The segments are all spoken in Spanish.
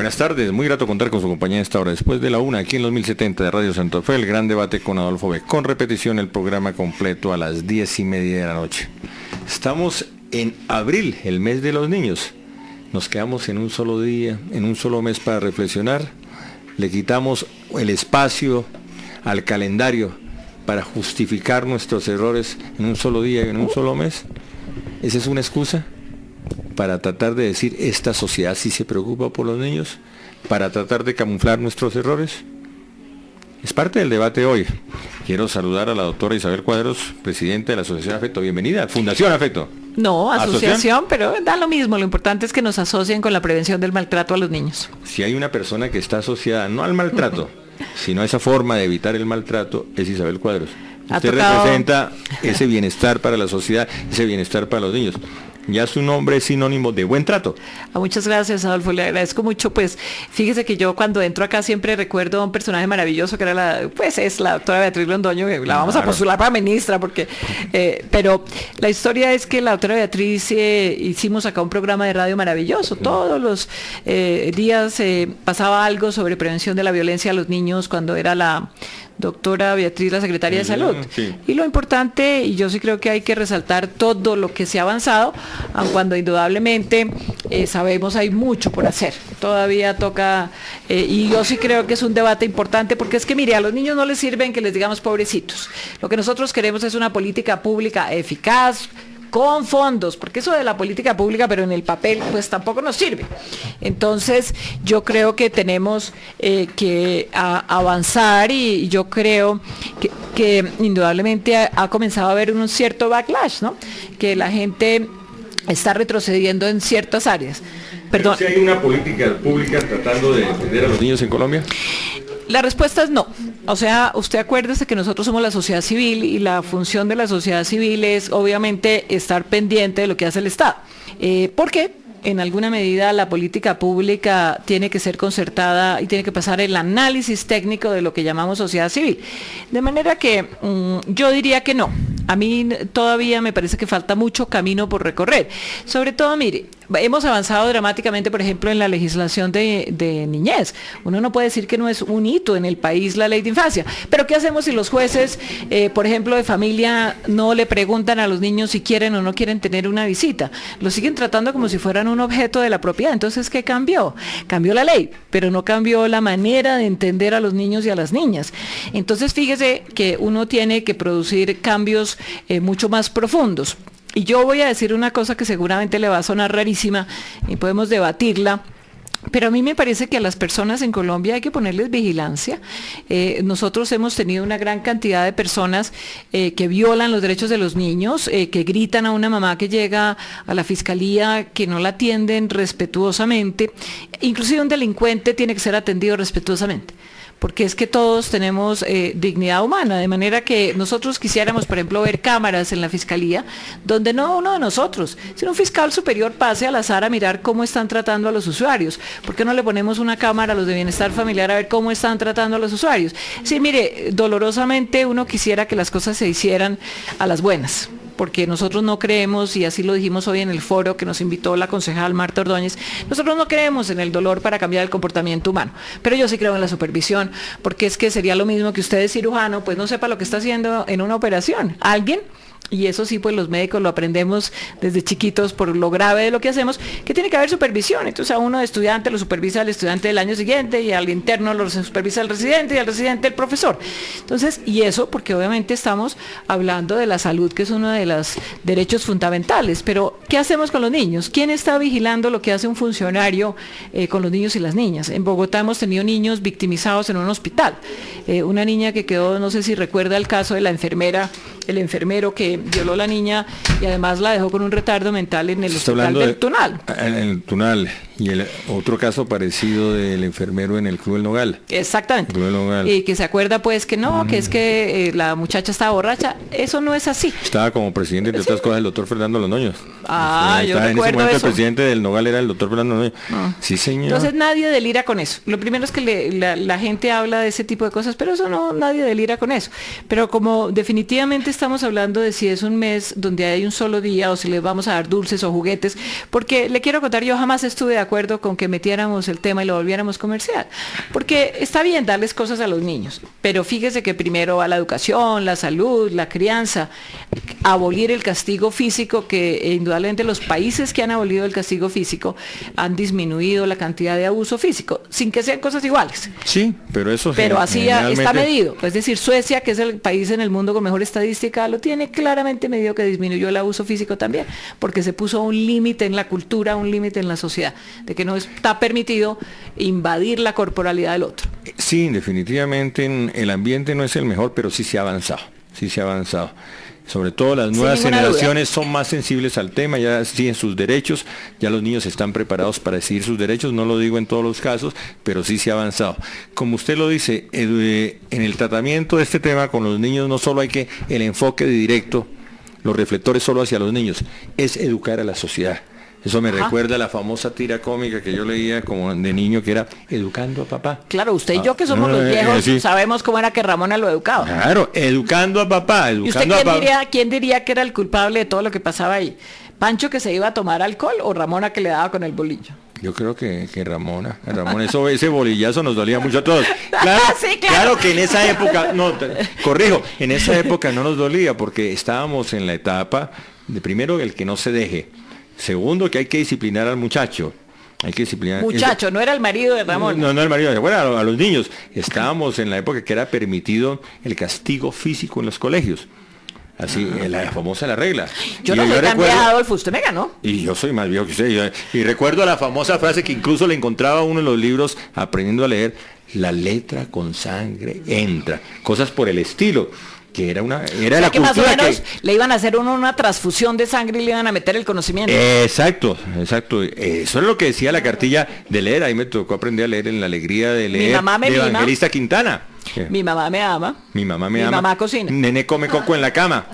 Buenas tardes, muy grato contar con su compañía a esta hora. Después de la 1, aquí en los 1070 de Radio Santa Fe, el gran debate con Adolfo B. Con repetición el programa completo a las 10:30 de la noche. Estamos en abril, el mes de los niños. Nos quedamos en un solo día, en un solo mes para reflexionar. Le quitamos el espacio al calendario para justificar nuestros errores en un solo día y en un solo mes. ¿Esa es una excusa para tratar de decir esta sociedad sí se preocupa por los niños, para tratar de camuflar nuestros errores? Es parte del debate hoy. Quiero saludar a la doctora Isabel Cuadros, presidenta de la Asociación Afecto. Bienvenida. Fundación Afecto. No, asociación, pero da lo mismo. Lo importante es que nos asocien con la prevención del maltrato a los niños. Si hay una persona que está asociada no al maltrato, sino a esa forma de evitar el maltrato, es Isabel Cuadros. Usted representa ese bienestar para la sociedad, ese bienestar para los niños. Ya su nombre es sinónimo de buen trato. Muchas gracias, Adolfo, le agradezco mucho. Pues fíjese que yo cuando entro acá siempre recuerdo a un personaje maravilloso que era es la doctora Beatriz Londoño, que la vamos a postular para ministra, porque pero la historia es que la doctora Beatriz hicimos acá un programa de radio maravilloso. Todos los días pasaba algo sobre prevención de la violencia a los niños cuando era la doctora Beatriz, la secretaria de Salud. Sí. Y lo importante, y yo sí creo que hay que resaltar todo lo que se ha avanzado, aun cuando indudablemente sabemos hay mucho por hacer. Todavía toca, y yo sí creo que es un debate importante, porque es que mire, a los niños no les sirven que les digamos pobrecitos. Lo que nosotros queremos es una política pública eficaz, con fondos, porque eso de la política pública, pero en el papel, pues tampoco nos sirve. Entonces, yo creo que tenemos que avanzar y yo creo que indudablemente ha comenzado a haber un cierto backlash, ¿no? Que la gente está retrocediendo en ciertas áreas. Perdón. ¿Si hay una política pública tratando de defender a los niños en Colombia? La respuesta es no. O sea, usted acuérdese que nosotros somos la sociedad civil y la función de la sociedad civil es obviamente estar pendiente de lo que hace el Estado. ¿Por qué? En alguna medida la política pública tiene que ser concertada y tiene que pasar el análisis técnico de lo que llamamos sociedad civil. De manera que yo diría que no. A mí todavía me parece que falta mucho camino por recorrer. Sobre todo, mire, hemos avanzado dramáticamente, por ejemplo, en la legislación de niñez. Uno no puede decir que no es un hito en el país la ley de infancia. Pero ¿qué hacemos si los jueces, por ejemplo, de familia, no le preguntan a los niños si quieren o no quieren tener una visita? Los siguen tratando como si fueran un objeto de la propiedad. Entonces, ¿qué cambió? Cambió la ley, pero no cambió la manera de entender a los niños y a las niñas. Entonces, fíjese que uno tiene que producir cambios mucho más profundos. Y yo voy a decir una cosa que seguramente le va a sonar rarísima y podemos debatirla, pero a mí me parece que a las personas en Colombia hay que ponerles vigilancia. Nosotros hemos tenido una gran cantidad de personas que violan los derechos de los niños, que gritan a una mamá que llega a la fiscalía, que no la atienden respetuosamente. Inclusive un delincuente tiene que ser atendido respetuosamente, porque es que todos tenemos dignidad humana, de manera que nosotros quisiéramos, por ejemplo, ver cámaras en la fiscalía, donde no uno de nosotros, sino un fiscal superior pase al azar a mirar cómo están tratando a los usuarios. ¿Por qué no le ponemos una cámara a los de bienestar familiar a ver cómo están tratando a los usuarios? Sí, mire, dolorosamente uno quisiera que las cosas se hicieran a las buenas, porque nosotros no creemos, y así lo dijimos hoy en el foro que nos invitó la concejal Marta Ordóñez, nosotros no creemos en el dolor para cambiar el comportamiento humano, pero yo sí creo en la supervisión, porque es que sería lo mismo que usted es cirujano, pues no sepa lo que está haciendo en una operación. Alguien, y eso sí, pues los médicos lo aprendemos desde chiquitos por lo grave de lo que hacemos, que tiene que haber supervisión. Entonces a uno de estudiante lo supervisa el estudiante del año siguiente, y al interno lo supervisa el residente, y al residente el profesor. Entonces, y eso porque obviamente estamos hablando de la salud, que es uno de los derechos fundamentales. Pero, ¿qué hacemos con los niños? ¿Quién está vigilando lo que hace un funcionario con los niños y las niñas? En Bogotá hemos tenido niños victimizados en un hospital. Una niña que quedó, no sé si recuerda el caso de la enfermera, el enfermero que violó a la niña y además la dejó con un retardo mental en el hospital del Tunal. En el Tunal. Y el otro caso parecido del enfermero en el Club El Nogal. Exactamente. El Club El Nogal. Y que se acuerda pues que no, que es que la muchacha estaba borracha. Eso no es así. Estaba como presidente de otras cosas el doctor Fernando Londoño. Yo recuerdo en ese momento eso. El presidente del Nogal era el doctor Fernando Londoño. Sí, señor. Entonces nadie delira con eso. Lo primero es que la gente habla de ese tipo de cosas, pero eso no, nadie delira con eso. Pero como definitivamente estamos hablando de si es un mes donde hay un solo día o si les vamos a dar dulces o juguetes, porque le quiero contar, yo jamás estuve de acuerdo con que metiéramos el tema y lo volviéramos comercial, porque está bien darles cosas a los niños, pero fíjese que primero va la educación, la salud, la crianza, abolir el castigo físico, que indudablemente los países que han abolido el castigo físico han disminuido la cantidad de abuso físico, sin que sean cosas iguales. Sí, pero eso pero así generalmente está medido. Es decir, Suecia, que es el país en el mundo con mejor estadística, lo tiene claramente medido, que disminuyó el abuso físico también, porque se puso un límite en la cultura, un límite en la sociedad, de que no está permitido invadir la corporalidad del otro. Sí, definitivamente el ambiente no es el mejor, pero sí se ha avanzado, sí se ha avanzado. Sobre todo las nuevas generaciones son más sensibles al tema, ya siguen sus derechos, ya los niños están preparados para decidir sus derechos, no lo digo en todos los casos, pero sí se ha avanzado. Como usted lo dice, en el tratamiento de este tema con los niños no solo hay que el enfoque directo, los reflectores solo hacia los niños, es educar a la sociedad. Eso me recuerda a la famosa tira cómica que yo leía como de niño, que era Educando a Papá. Claro, usted y yo que somos los viejos, sabemos cómo era que Ramona lo educaba. Claro, Educando a Papá, educando ¿Y usted quién diría que era el culpable de todo lo que pasaba ahí? ¿Pancho, que se iba a tomar alcohol, o Ramona, que le daba con el bolillo? Yo creo que Ramona, ese bolillazo nos dolía mucho a todos. Claro, sí, claro que en esa época, en esa época no nos dolía, porque estábamos en la etapa de, primero, el que no se deje. Segundo, que hay que disciplinar al muchacho. Hay que disciplinar. Muchacho, no era el marido de Ramón. No el marido. Bueno, a los niños. Estábamos en la época que era permitido el castigo físico en los colegios. Así, la famosa la regla. Yo no soy tan viejo, Adolfo, usted me ganó. Y yo soy más viejo que usted. Y recuerdo la famosa frase que incluso le encontraba uno en los libros aprendiendo a leer: la letra con sangre entra. Cosas por el estilo. Que era la que cultura, más o menos le iban a hacer una transfusión de sangre y le iban a meter el conocimiento. Exacto. Eso es lo que decía la cartilla de leer. Ahí me tocó aprender a leer en la alegría de leer. Mi mamá me de mima. Evangelista Quintana. Mi mamá me ama. Mi mamá me ama. Mi mamá cocina. Nené come coco en la cama.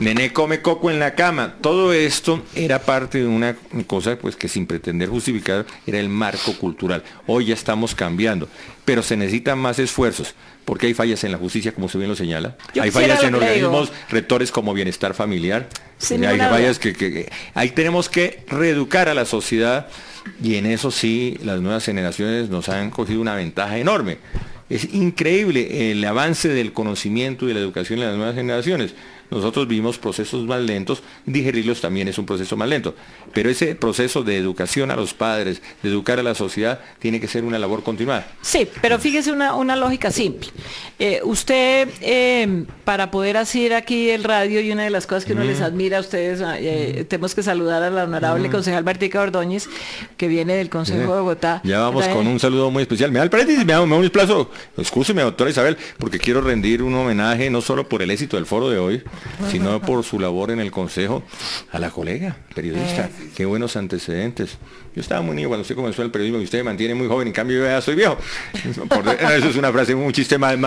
Nené come coco en la cama. Todo esto era parte de una cosa, pues, que sin pretender justificar era el marco cultural. Hoy ya estamos cambiando, pero se necesitan más esfuerzos, porque hay fallas en la justicia, como usted bien lo señala. Hay fallas en organismos rectores como Bienestar Familiar. Hay fallas que ahí tenemos que reeducar a la sociedad, y en eso sí las nuevas generaciones nos han cogido una ventaja enorme. Es increíble el avance del conocimiento y de la educación en las nuevas generaciones. Nosotros vivimos procesos más lentos, digerirlos también es un proceso más lento, pero ese proceso de educación a los padres, de educar a la sociedad, tiene que ser una labor continuada. Sí, pero fíjese una lógica simple. Usted, para poder hacer aquí el radio, y una de las cosas que uno les admira a ustedes, tenemos que saludar a la honorable concejal Martica Ordóñez, que viene del Consejo de Bogotá. Ya vamos con un saludo muy especial. Me da el paréntesis, me da un plazo. Excúseme, doctora Isabel, porque quiero rendir un homenaje no solo por el éxito del foro de hoy, sino por su labor en el Consejo, a la colega periodista. Qué buenos antecedentes. Yo estaba muy niño cuando usted comenzó el periodismo, y usted me mantiene muy joven, en cambio yo ya soy viejo. Eso es una frase, un chiste mal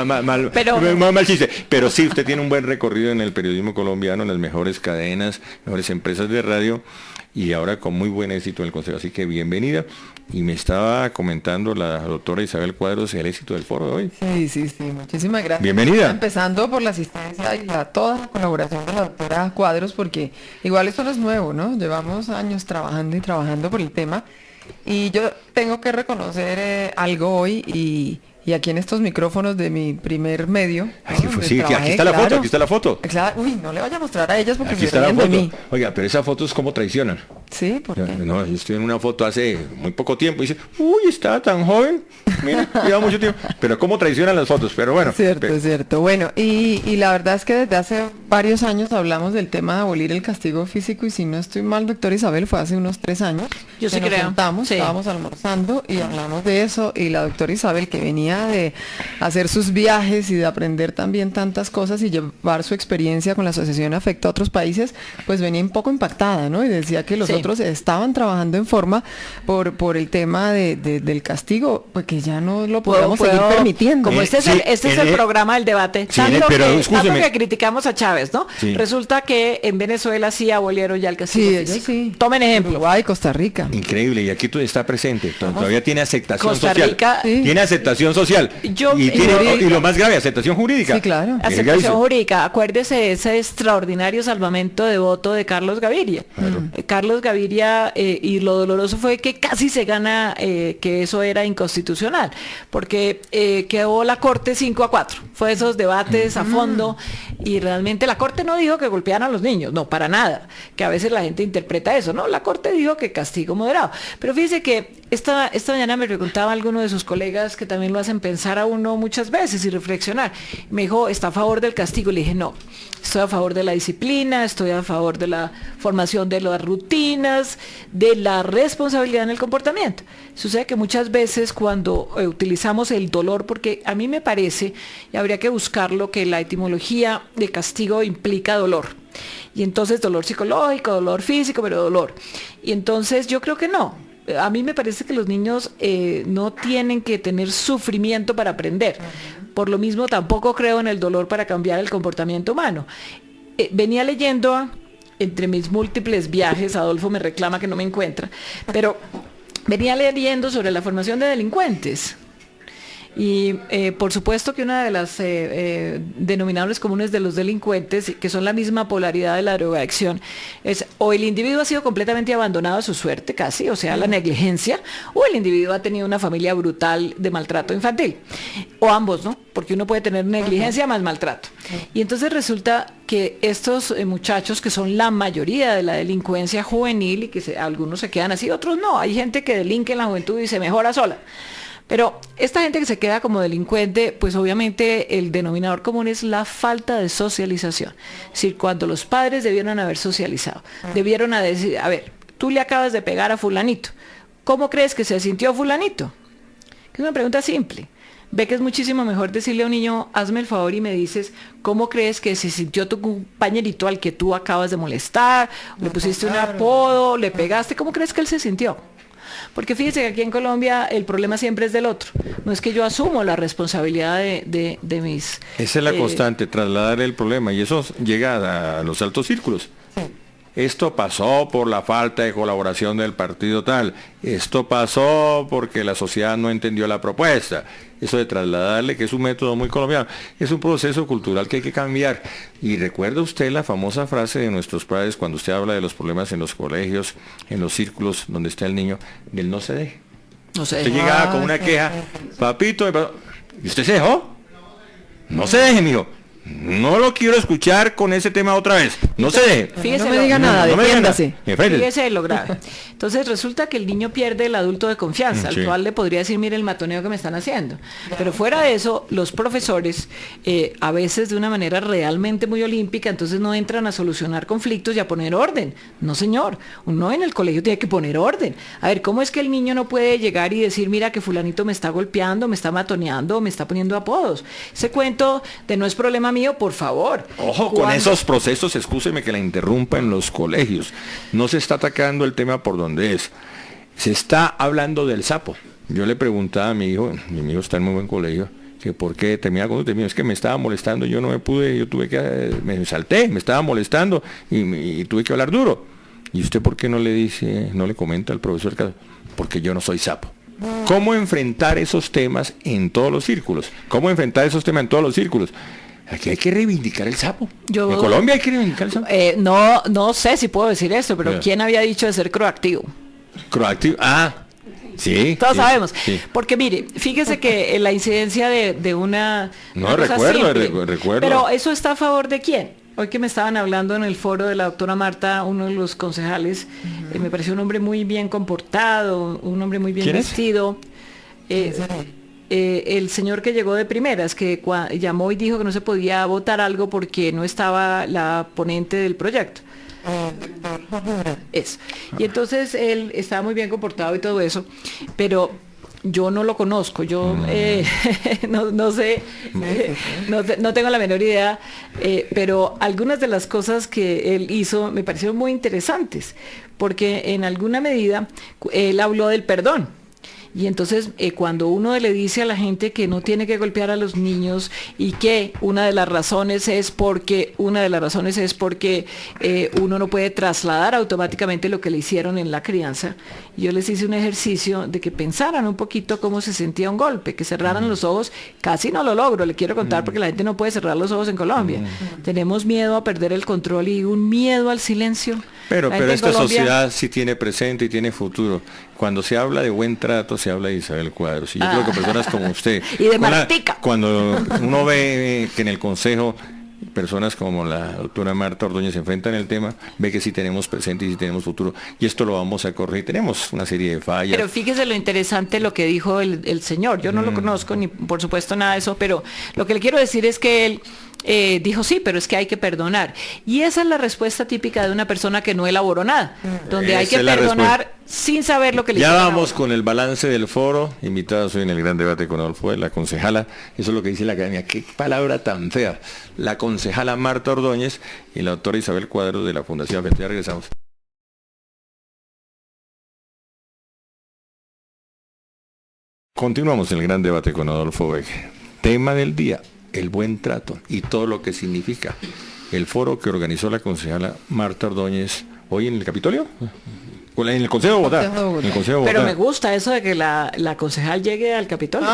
chiste. Pero sí, usted tiene un buen recorrido en el periodismo colombiano, en las mejores cadenas, mejores empresas de radio, y ahora con muy buen éxito en el Consejo. Así que bienvenida. Y me estaba comentando la doctora Isabel Cuadros el éxito del foro de hoy. Sí, muchísimas gracias. Bienvenida. Empezando por la asistencia y toda la colaboración de la doctora Cuadros, porque igual esto no es nuevo, ¿no? Llevamos años trabajando por el tema, y yo tengo que reconocer algo hoy, y aquí en estos micrófonos de mi primer medio. Sí, aquí está la foto. Claro, no le vaya a mostrar a ellas porque aquí está la foto. De mí. Oiga, pero esa foto es como traicionan. Sí, ¿por qué? No, yo estoy en una foto hace muy poco tiempo y dice, estaba tan joven, mira, lleva mucho tiempo. Pero cómo traicionan las fotos, pero bueno. Cierto. Bueno, y la verdad es que desde hace varios años hablamos del tema de abolir el castigo físico, y si no estoy mal, doctora Isabel, fue hace unos 3 años. Yo sí creo. Estábamos almorzando y hablamos de eso, y la doctora Isabel, que venía de hacer sus viajes y de aprender también tantas cosas y llevar su experiencia con la Asociación Afecto a otros países, pues venía un poco impactada, ¿no? Y decía que los otros estaban trabajando en forma por el tema del castigo, pues que ya no lo podemos seguir permitiendo. Como este es el programa del debate. Tanto que criticamos a Chávez. vez, ¿no? Sí. Resulta que en Venezuela sí abolieron ya el castigo Sí, ellos físico. sí. Tomen ejemplo. Uruguay, Costa Rica. Increíble, y aquí tú está presente, todavía tiene aceptación Costa social. Rica, sí. Tiene aceptación social. Y lo más grave, aceptación jurídica. Sí, claro. Aceptación jurídica. Acuérdese de ese extraordinario salvamento de voto de Carlos Gaviria. Carlos Gaviria, y lo doloroso fue que casi se gana que eso era inconstitucional, porque quedó la Corte 5-4. Fue esos debates a fondo, y realmente la Corte no dijo que golpearan a los niños, no, para nada, que a veces la gente interpreta eso, ¿no? La Corte dijo que castigo moderado. Pero fíjese que esta mañana me preguntaba alguno de sus colegas que también lo hacen pensar a uno muchas veces y reflexionar. Me dijo, ¿está a favor del castigo? Le dije, no, estoy a favor de la disciplina, estoy a favor de la formación de las rutinas, de la responsabilidad en el comportamiento. Sucede que muchas veces cuando utilizamos el dolor, porque a mí me parece, y habría que buscarlo, que la etimología de castigo implica dolor. Y entonces dolor psicológico, dolor físico, pero dolor. Y entonces yo creo que no. A mí me parece que los niños no tienen que tener sufrimiento para aprender. Por lo mismo tampoco creo en el dolor para cambiar el comportamiento humano. Venía leyendo, entre mis múltiples viajes, Adolfo me reclama que no me encuentra, pero venía leyendo sobre la formación de delincuentes. Y por supuesto que una de las denominadores comunes de los delincuentes, que son la misma polaridad de la drogadicción, es o el individuo ha sido completamente abandonado a su suerte casi, o sea, la negligencia, o el individuo ha tenido una familia brutal de maltrato infantil, o ambos, ¿no? Porque uno puede tener negligencia más maltrato. Y entonces resulta que estos muchachos, que son la mayoría de la delincuencia juvenil, y que algunos se quedan así, otros no, hay gente que delinque en la juventud y se mejora sola. Pero esta gente que se queda como delincuente, pues obviamente el denominador común es la falta de socialización. Es decir, cuando los padres debieron haber socializado, debieron decir, a ver, tú le acabas de pegar a fulanito, ¿cómo crees que se sintió fulanito? Que es una pregunta simple. Ve que es muchísimo mejor decirle a un niño, hazme el favor y me dices, ¿cómo crees que se sintió tu compañerito al que tú acabas de molestar? Le pusiste un apodo, le pegaste, ¿cómo crees que él se sintió? Porque fíjese que aquí en Colombia el problema siempre es del otro. No es que yo asumo la responsabilidad de mis... Esa es la constante, trasladar el problema, y eso llega a los altos círculos. Esto pasó por la falta de colaboración del partido tal. Esto pasó porque la sociedad no entendió la propuesta. Eso de trasladarle, que es un método muy colombiano, es un proceso cultural que hay que cambiar. Y recuerda usted la famosa frase de nuestros padres cuando usted habla de los problemas en los colegios, en los círculos donde está el niño, del no se deje. No sé. Usted llegaba con una queja, papito, ¿y usted se dejó? No se deje, mijo. No lo quiero escuchar con ese tema otra vez. No se deje. Fíjese, no me diga nada, no me diga nada. defiéndase. Fíjese de lo grave. Entonces resulta que el niño pierde el adulto de confianza, Sí. al cual le podría decir, mire el matoneo que me están haciendo. Pero fuera de eso, los profesores, a veces de una manera realmente muy olímpica, entonces no entran a solucionar conflictos y a poner orden. No, señor, uno en el colegio tiene que poner orden. A ver, ¿cómo es que el niño no puede llegar y decir, mira que fulanito me está golpeando, me está matoneando, me está poniendo apodos? Ese cuento de no es problema mío, por favor. Ojo con esos procesos, excúseme que la interrumpa, en los colegios. No se está atacando el tema por donde es. Se está hablando del sapo. Yo le preguntaba a mi hijo está en muy buen colegio, que por qué termina con usted, es que me estaba molestando, yo no me pude, yo tuve que, me salté, me estaba molestando y tuve que hablar duro. ¿Y usted por qué no le dice, no le comenta al profesor? Porque yo no soy sapo. ¿Cómo enfrentar esos temas en todos los círculos? ¿Cómo enfrentar esos temas en todos los círculos? Aquí hay que reivindicar el sapo. En Colombia hay que reivindicar el sapo. No sé si puedo decir eso, pero ¿quién había dicho de ser proactivo? Proactivo. Sí. Todos sí, sabemos. Sí. Porque mire, fíjese que la incidencia de una... No, una cosa recuerdo. Pero eso está a favor de quién. Hoy que me estaban hablando en el foro de la doctora Marta, uno de los concejales, me pareció un hombre muy bien comportado, un hombre muy bien vestido. El señor que llegó de primeras, que llamó y dijo que no se podía votar algo porque no estaba la ponente del proyecto. Eso. Y entonces él estaba muy bien comportado y todo eso, pero yo no lo conozco, yo no sé, no tengo la menor idea, pero algunas de las cosas que él hizo me parecieron muy interesantes, porque en alguna medida él habló del perdón. Y entonces cuando uno le dice a la gente que no tiene que golpear a los niños y que una de las razones es porque uno no puede trasladar automáticamente lo que le hicieron en la crianza, yo les hice un ejercicio de que pensaran un poquito cómo se sentía un golpe, que cerraran los ojos. Casi no lo logro, le quiero contar, porque la gente no puede cerrar los ojos en Colombia. Tenemos miedo a perder el control y un miedo al silencio. Pero esta Colombia, sociedad sí tiene presente y tiene futuro. Cuando se habla de buen trato, se habla de Isabel Ah. Cuadros. Y yo creo que personas como usted, Y de Martica. cuando uno ve que en el Consejo personas como la doctora Marta Ordóñez se enfrentan el tema, ve que sí tenemos presente y sí tenemos futuro. Y esto lo vamos a corregir. Tenemos una serie de fallas. Pero fíjese lo interesante lo que dijo el señor. Yo no lo conozco, ni por supuesto nada de eso, pero lo que le quiero decir es que él dijo, sí, pero es que hay que perdonar. Y esa es la respuesta típica de una persona que no elaboró nada, donde hay que Esa es la perdonar sin saber lo que le Ya hicieron a vamos uno. con el balance del foro. Invitados hoy en el gran debate con Adolfo, la concejala, eso es lo que dice la academia, qué palabra tan fea, la concejala Marta Ordóñez y la doctora Isabel Cuadros de la Fundación Afecto. Ya regresamos. Continuamos en el gran debate con Adolfo Beck. Tema del día, el buen trato y todo lo que significa. El foro que organizó la concejala Marta Ordóñez hoy en el Capitolio. En el Consejo de Bogotá. En el Consejo de Pero Bogotá. me gusta eso de que la concejal llegue al Capitolio.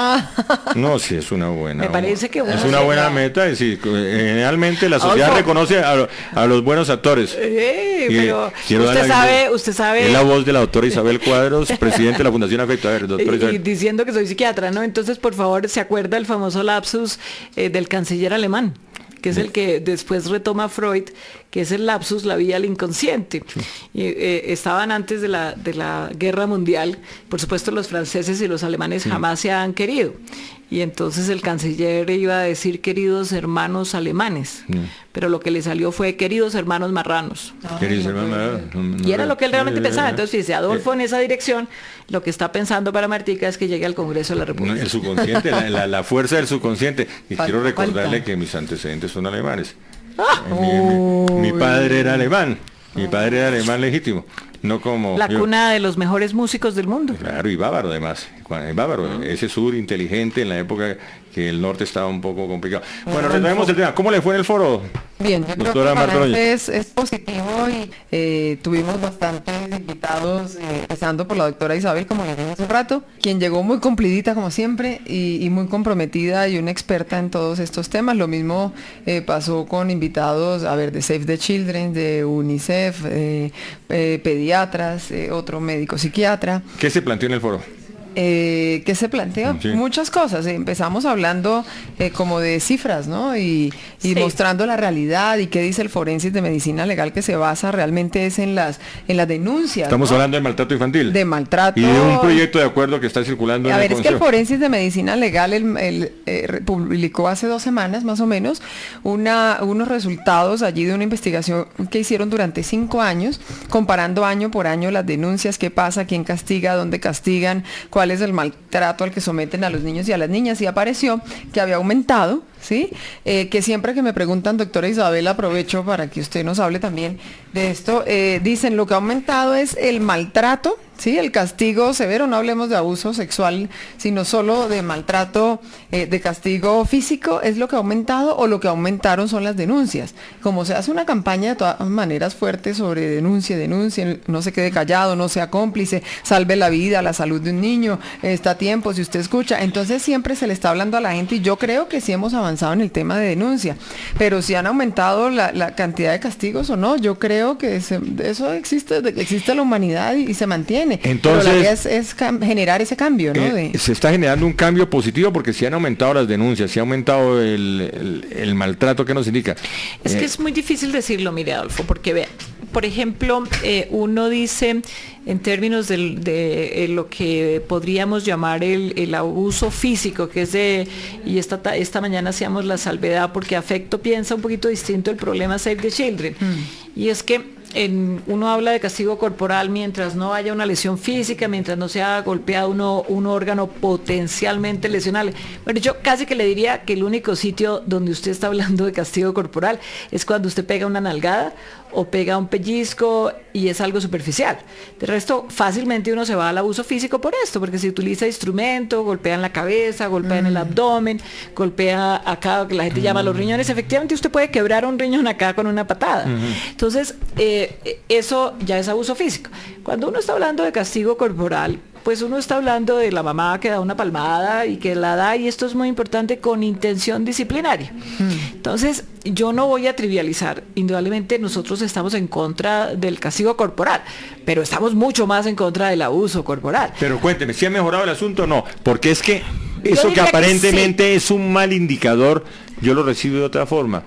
No, sí, es una buena. Me parece que es uno una se buena va- meta. Es decir, generalmente la sociedad Adolfo. reconoce a los buenos actores. Y, Pero quiero usted darle- sabe. Es la voz de la doctora Isabel Cuadros, presidente de la Fundación Afecto. A ver, doctora Y Isabel. diciendo que soy psiquiatra, ¿no? Entonces, por favor, ¿se acuerda el famoso lapsus del canciller alemán? Que es el que después retoma Freud, que es el lapsus, la vía al inconsciente. Y, estaban antes de la guerra mundial, por supuesto los franceses y los alemanes jamás se han querido. Y entonces el canciller iba a decir queridos hermanos alemanes, pero lo que le salió fue queridos hermanos marranos. Queridos hermanos, Y era lo que él realmente pensaba. Entonces, fíjese, Adolfo en esa dirección, lo que está pensando para Martica es que llegue al Congreso de la República. El subconsciente, la fuerza del subconsciente. Y Falta, quiero recordarle falta. que mis antecedentes son alemanes. Mi padre era alemán. Mi padre era alemán legítimo. No como La yo. cuna de los mejores músicos del mundo. Claro, y bávaro además. Bávaro, ese sur inteligente en la época que el norte estaba un poco complicado. Bueno, retomemos el tema. ¿Cómo le fue en el foro? Bien, yo creo que Doctora el Marta balance Ordóñez. es positivo y tuvimos bastantes invitados, empezando por la doctora Isabel, como les dije hace un rato, quien llegó muy cumplidita como siempre y muy comprometida y una experta en todos estos temas. Lo mismo pasó con invitados, de Save the Children, de UNICEF, pediatras, otro médico psiquiatra. ¿Qué se planteó en el foro? ¿Qué se planteó? Sí. Muchas cosas. Empezamos hablando como de cifras, ¿no? Y Sí. mostrando la realidad y qué dice el forensis de medicina legal, que se basa realmente es en las denuncias. Estamos ¿no? hablando de maltrato infantil. De maltrato. Y de un proyecto de acuerdo que está circulando en A el ver, es que el Consejo. forensis de medicina legal publicó hace 2 semanas más o menos unos resultados allí de una investigación que hicieron durante 5 años, comparando año por año las denuncias, qué pasa, quién castiga, dónde castigan, cuál es el maltrato al que someten a los niños y a las niñas, y apareció que había aumentado, ¿sí? Que siempre que me preguntan, doctora Isabel, aprovecho para que usted nos hable también de esto, dicen lo que ha aumentado es el maltrato, ¿sí? El castigo severo, no hablemos de abuso sexual, sino solo de maltrato, de castigo físico, es lo que ha aumentado, o lo que aumentaron son las denuncias. Como se hace una campaña de todas maneras fuerte sobre denuncia, no se quede callado, no sea cómplice, salve la vida, la salud de un niño, está a tiempo, si usted escucha, entonces siempre se le está hablando a la gente, y yo creo que sí hemos avanzado en el tema de denuncia, pero si han aumentado la cantidad de castigos o no, yo creo que eso existe, existe la humanidad y se mantiene. Entonces, pero la idea es generar ese cambio, ¿no? Se está generando un cambio positivo porque se han aumentado las denuncias, se ha aumentado el maltrato. ¿Qué nos indica? Es que es muy difícil decirlo, mire, Adolfo, porque vea, por ejemplo, uno dice en términos de lo que podríamos llamar el abuso físico, que es y esta mañana hacíamos la salvedad porque Afecto piensa un poquito distinto el problema Save the Children, y es que uno habla de castigo corporal mientras no haya una lesión física, mientras no se haya golpeado un órgano potencialmente lesionable. Bueno, yo casi que le diría que el único sitio donde usted está hablando de castigo corporal es cuando usted pega una nalgada o pega un pellizco y es algo superficial. De resto, fácilmente uno se va al abuso físico por esto, porque se utiliza instrumento, golpea en la cabeza, golpea en el abdomen, golpea acá, que la gente llama los riñones. Efectivamente, usted puede quebrar un riñón acá con una patada. Entonces, eso ya es abuso físico. Cuando uno está hablando de castigo corporal, pues uno está hablando de la mamá que da una palmada y que la da, y esto es muy importante, con intención disciplinaria. Entonces, yo no voy a trivializar. Indudablemente nosotros estamos en contra del castigo corporal, pero estamos mucho más en contra del abuso corporal. Pero cuénteme, ¿si ha mejorado el asunto o no? Porque es que eso que diría aparentemente que sí. es un mal indicador, yo lo recibo de otra forma.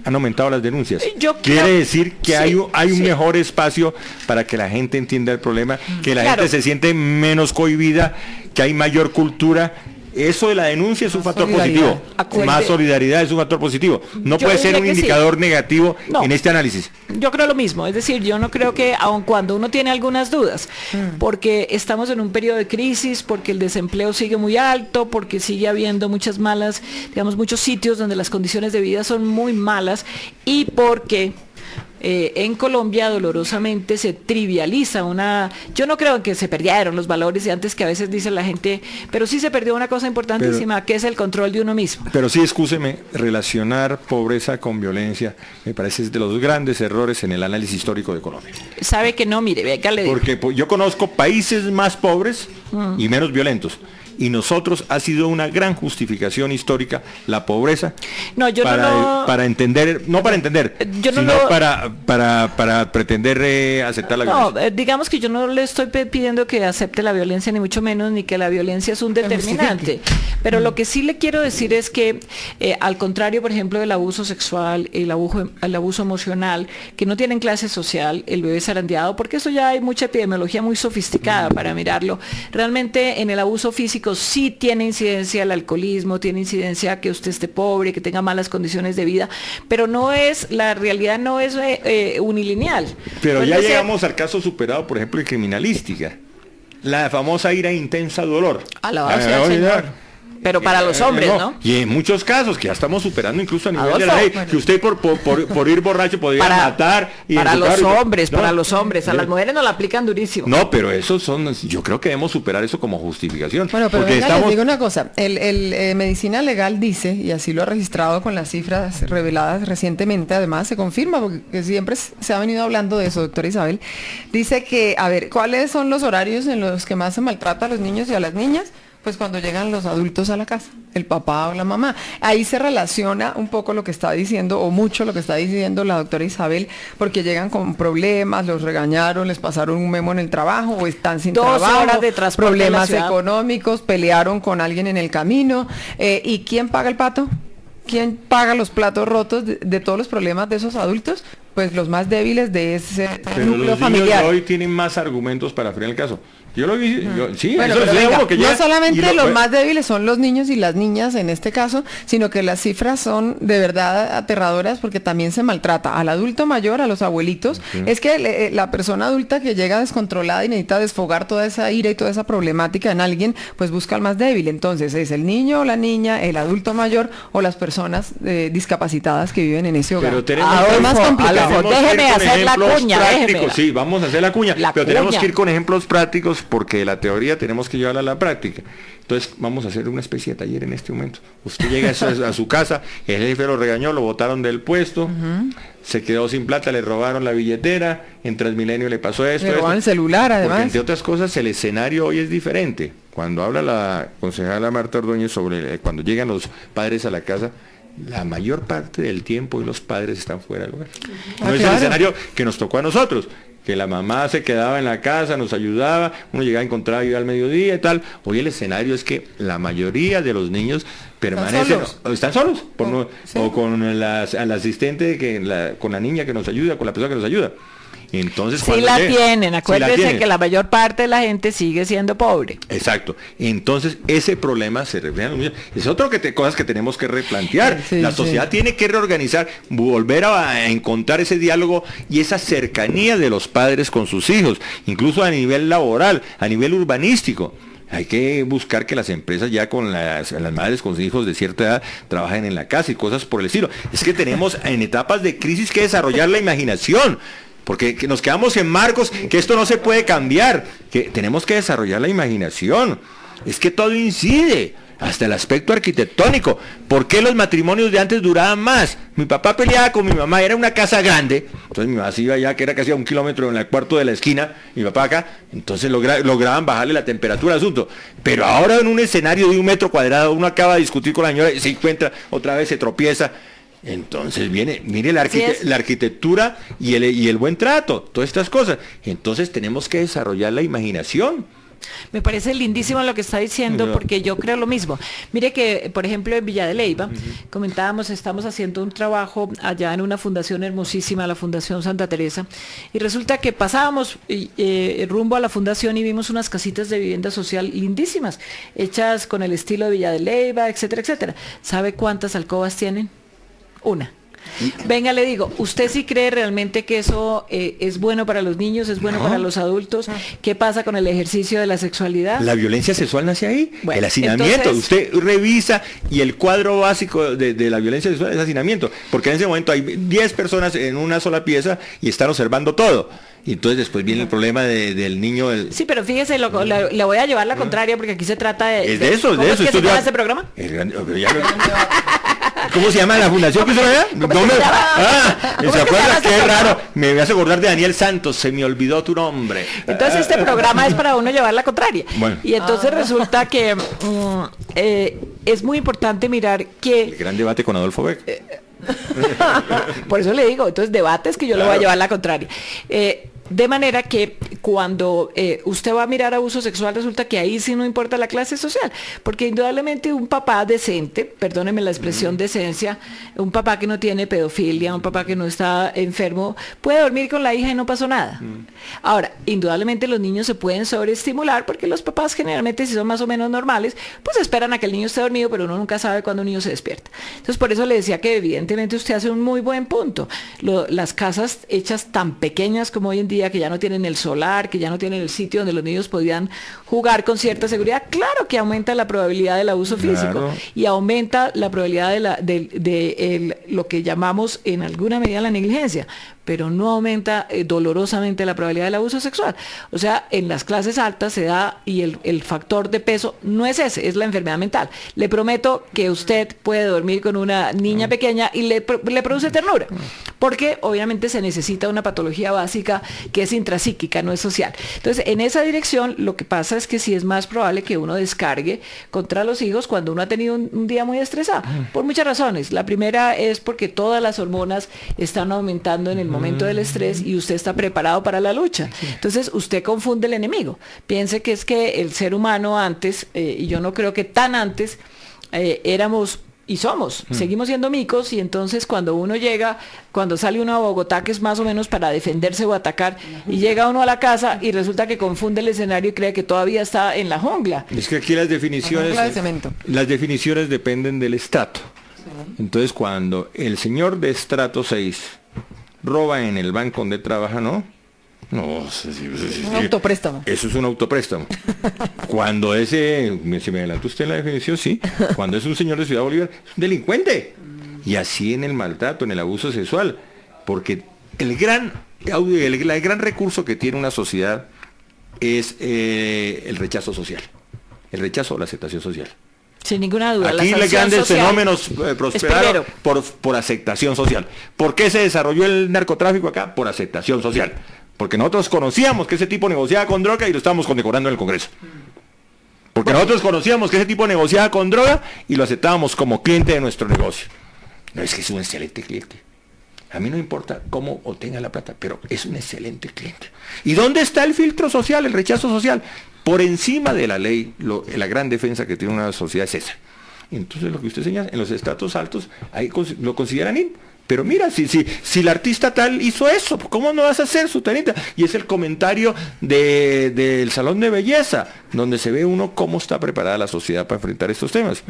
Han aumentado las denuncias. Quiere decir que hay un mejor espacio para que la gente entienda el problema, que la gente se siente menos cohibida, que hay mayor cultura. Eso de la denuncia es un factor positivo. Más solidaridad es un factor positivo. No puede ser un indicador negativo en este análisis. Yo creo lo mismo. Es decir, yo no creo que, aun cuando uno tiene algunas dudas, porque estamos en un periodo de crisis, porque el desempleo sigue muy alto, porque sigue habiendo muchas malas, digamos, muchos sitios donde las condiciones de vida son muy malas, y porque en Colombia dolorosamente se trivializa yo no creo que se perdieron los valores de antes, que a veces dice la gente, pero sí se perdió una cosa importantísima, que es el control de uno mismo. Pero sí, excúseme, relacionar pobreza con violencia me parece de los grandes errores en el análisis histórico de Colombia. Sabe que no, mire, venga, le digo. Porque yo conozco países más pobres y menos violentos. Y nosotros ha sido una gran justificación histórica la pobreza para entender, sino para pretender aceptar la violencia. Digamos que yo no le estoy pidiendo que acepte la violencia, ni mucho menos, ni que la violencia es un determinante. Pero lo que sí le quiero decir es que, al contrario, por ejemplo, del abuso sexual, el abuso emocional, que no tienen clase social, el bebé zarandeado, porque eso ya hay mucha epidemiología muy sofisticada para mirarlo. Realmente en el abuso físico sí tiene incidencia el alcoholismo, tiene incidencia que usted esté pobre, que tenga malas condiciones de vida, pero la realidad no es unilineal. Pero ya llegamos al caso superado, por ejemplo, en criminalística. La famosa ira intensa dolor. Alabado sea el Señor. Pero para los hombres, ¿no? Y en muchos casos, que ya estamos superando incluso a nivel de la ley, que usted por ir borracho podría matar. Y para los hombres, a las mujeres nos la aplican durísimo. No, pero yo creo que debemos superar eso como justificación. Bueno, pero les digo una cosa, el Medicina Legal dice, y así lo ha registrado con las cifras reveladas recientemente, además se confirma, porque siempre se ha venido hablando de eso, doctora Isabel, dice que, a ver, ¿cuáles son los horarios en los que más se maltrata a los niños y a las niñas? Pues cuando llegan los adultos a la casa, el papá o la mamá. Ahí se relaciona un poco lo que está diciendo, o mucho lo que está diciendo la doctora Isabel, porque llegan con problemas, los regañaron, les pasaron un memo en el trabajo, o están sin trabajo, horas de transporte, problemas económicos, pelearon con alguien en el camino. ¿Y quién paga el pato? ¿Quién paga los platos rotos de todos los problemas de esos adultos? Pues los más débiles de ese núcleo familiar. Los niños hoy tienen más argumentos para frenar el caso. Yo lo vi, sí, bueno, eso venga, porque no solamente los más débiles son los niños y las niñas en este caso, sino que las cifras son de verdad aterradoras, porque también se maltrata al adulto mayor, a los abuelitos. Es que la persona adulta que llega descontrolada y necesita desfogar toda esa ira y toda esa problemática en alguien, pues busca al más débil. Entonces es el niño o la niña, el adulto mayor o las personas discapacitadas que viven en ese hogar. Pero tenemos más complicado. Déjeme hacer la cuña, sí, vamos a hacer la cuña, pero tenemos que ir con ejemplos prácticos, porque la teoría tenemos que llevarla a la práctica. Entonces vamos a hacer una especie de taller en este momento. Usted llega a su casa, el jefe lo regañó, lo botaron del puesto, se quedó sin plata, le robaron la billetera, en Transmilenio le pasó esto. Le robaron el celular, además. Porque entre otras cosas el escenario hoy es diferente. Cuando habla la concejala Marta Ordóñez sobre cuando llegan los padres a la casa, la mayor parte del tiempo y los padres están fuera del hogar. No es el escenario que nos tocó a nosotros, que la mamá se quedaba en la casa, nos ayudaba, uno llegaba a encontrar ayuda al mediodía y tal. Hoy el escenario es que la mayoría de los niños permanecen, están solos, o con el asistente, con la niña que nos ayuda, con la persona que nos ayuda. Entonces, acuérdense que la mayor parte de la gente sigue siendo pobre. Exacto. Entonces, ese problema se refiere a los niños. Es otro cosas que tenemos que replantear. La sociedad tiene que reorganizar, volver a encontrar ese diálogo y esa cercanía de los padres con sus hijos, incluso a nivel laboral, a nivel urbanístico. Hay que buscar que las empresas ya con las madres con hijos de cierta edad trabajen en la casa y cosas por el estilo. Es que tenemos en etapas de crisis que desarrollar la imaginación, porque nos quedamos en marcos que esto no se puede cambiar, que tenemos que desarrollar la imaginación. Es que todo incide, hasta el aspecto arquitectónico. ¿Por qué los matrimonios de antes duraban más? Mi papá peleaba con mi mamá, era una casa grande, entonces mi mamá se iba allá, que era casi a 1 kilómetro en el cuarto de la esquina, mi papá acá, entonces lograban bajarle la temperatura al asunto. Pero ahora en un escenario de 1 metro cuadrado, uno acaba de discutir con la señora, se encuentra, otra vez se tropieza. Entonces mire la arquitectura y el buen trato, todas estas cosas. Entonces tenemos que desarrollar la imaginación. Me parece lindísimo lo que está diciendo, porque yo creo lo mismo. Mire que, por ejemplo, en Villa de Leyva, comentábamos, estamos haciendo un trabajo allá en una fundación hermosísima, la Fundación Santa Teresa, y resulta que pasábamos rumbo a la fundación y vimos unas casitas de vivienda social lindísimas, hechas con el estilo de Villa de Leyva, etcétera, etcétera. ¿Sabe cuántas alcobas tienen? Una. Venga, le digo, ¿usted sí cree realmente que eso es bueno para los niños, es bueno para los adultos? ¿Qué pasa con el ejercicio de la sexualidad? La violencia sexual nace ahí, bueno, el hacinamiento. Entonces, usted revisa y el cuadro básico de la violencia sexual es hacinamiento, porque en ese momento hay 10 personas en una sola pieza y están observando todo. Y entonces después viene el problema del niño. Sí, pero fíjese, le voy a llevar la contraria, porque aquí se trata de... Es de eso, ¿cómo de es eso. que se llama este programa? ¿Cómo se llama la fundación que se vea? ¿Se acuerda? Qué raro. Me hace acordar de Daniel Santos, se me olvidó tu nombre. Entonces este programa es para uno llevar la contraria. Bueno. Y entonces resulta que es muy importante mirar que... El gran debate con Adolfo Beck. Por eso le digo, entonces debates que yo le voy a llevar la contraria. De manera que cuando usted va a mirar abuso sexual, resulta que ahí sí no importa la clase social, porque indudablemente un papá decente, perdóneme la expresión decencia, un papá que no tiene pedofilia, un papá que no está enfermo, puede dormir con la hija y no pasó nada. Ahora, indudablemente los niños se pueden sobreestimular, porque los papás generalmente, si son más o menos normales, pues esperan a que el niño esté dormido, pero uno nunca sabe cuándo un niño se despierta. Entonces por eso le decía que evidentemente usted hace un muy buen punto. Las casas hechas tan pequeñas como hoy en día, que ya no tienen el solar, que ya no tienen el sitio donde los niños podían jugar con cierta seguridad, claro que aumenta la probabilidad del abuso físico y aumenta la probabilidad de lo que llamamos en alguna medida la negligencia, pero no aumenta dolorosamente la probabilidad del abuso sexual. O sea, en las clases altas se da, y el factor de peso no es ese, es la enfermedad mental. Le prometo que usted puede dormir con una niña pequeña y le produce ternura, porque obviamente se necesita una patología básica que es intrapsíquica, no es social. Entonces, en esa dirección, lo que pasa es que sí es más probable que uno descargue contra los hijos cuando uno ha tenido un día muy estresado, por muchas razones. La primera es porque todas las hormonas están aumentando en el momento del estrés y usted está preparado para la lucha. Entonces usted confunde el enemigo. Piense que es que el ser humano antes, y yo no creo que tan antes, éramos y somos, seguimos siendo micos, y entonces cuando uno llega, cuando sale uno a Bogotá, que es más o menos para defenderse o atacar, y llega uno a la casa y resulta que confunde el escenario y cree que todavía está en la jungla. Es que aquí las definiciones dependen del estrato. Entonces cuando el señor de estrato 6 roba en el banco donde trabaja, ¿no? No, un autopréstamo. Eso es un autopréstamo. Cuando ese, si me adelantó usted en la definición, sí. Cuando es un señor de Ciudad Bolívar, es un delincuente. Y así en el maltrato, en el abuso sexual. Porque el gran recurso que tiene una sociedad es el rechazo social. El rechazo o la aceptación social. Sin ninguna duda. Aquí los grandes fenómenos prosperaron por aceptación social. ¿Por qué se desarrolló el narcotráfico acá? Por aceptación social. Porque nosotros conocíamos que ese tipo negociaba con droga y lo estábamos condecorando en el Congreso. Porque nosotros conocíamos que ese tipo negociaba con droga y lo aceptábamos como cliente de nuestro negocio. No, es que es un excelente cliente. A mí no importa cómo obtenga la plata, pero es un excelente cliente. ¿Y dónde está el filtro social, el rechazo social? Por encima de la ley, la gran defensa que tiene una sociedad es esa. Entonces lo que usted señala, en los estratos altos, ahí lo consideran in. Pero mira, si el artista tal hizo eso, ¿cómo no vas a hacer, Sutanita? Y es el comentario del salón de belleza, donde se ve uno cómo está preparada la sociedad para enfrentar estos temas.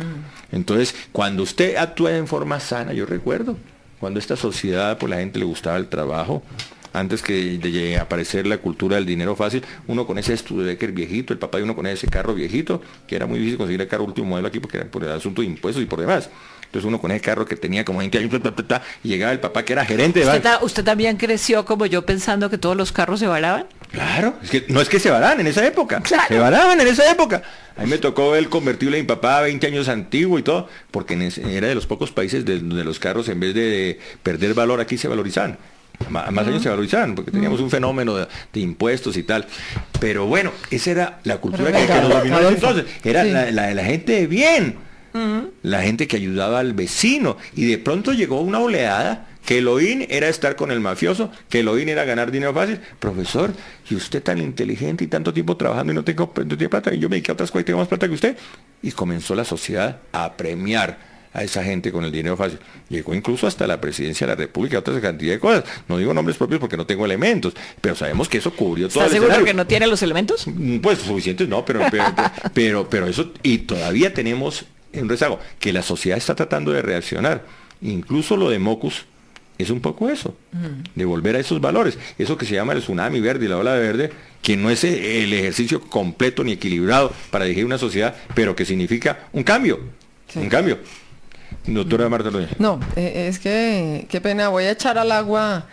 Entonces, cuando usted actúa en forma sana, yo recuerdo, cuando esta sociedad, pues la gente le gustaba el trabajo, antes que de aparecer la cultura del dinero fácil, uno con ese Studebaker viejito, el papá de uno con ese carro viejito, que era muy difícil conseguir el carro último modelo aquí porque era por el asunto de impuestos y por demás. Entonces uno con ese carro que tenía como 20 años, y llegaba el papá que era gerente de banco. ¿Usted también creció como yo pensando que todos los carros se varaban? Claro, no es que se varaban en esa época, claro. Se varaban en esa época. A mí me tocó el convertible de mi papá, 20 años antiguo y todo, porque era de los pocos países donde los carros en vez de perder valor aquí se valorizaban. Más años se valorizaban, porque teníamos un fenómeno de impuestos y tal. Pero bueno, esa era la cultura que nos dominó entonces. Era la gente de bien. La gente que ayudaba al vecino, y de pronto llegó una oleada que el OIN era estar con el mafioso, que el OIN era ganar dinero fácil. Profesor, y usted tan inteligente y tanto tiempo trabajando y no tiene plata, y yo me dediqué a otras cosas y tengo más plata que usted. Y comenzó la sociedad a premiar a esa gente con el dinero fácil. Llegó incluso hasta la presidencia de la República, otra cantidad de cosas. No digo nombres propios porque no tengo elementos, pero sabemos que eso cubrió todo el escenario. ¿Está seguro que no tiene los elementos? Pues suficientes no, pero eso, y todavía tenemos un rezago, que la sociedad está tratando de reaccionar. Incluso lo de Mocus es un poco eso, de volver a esos valores, eso que se llama el tsunami verde y la ola verde, que no es el ejercicio completo ni equilibrado para dirigir una sociedad, pero que significa un cambio, un cambio. Doctora Marta Loya. No, es que, qué pena, voy a echar al agua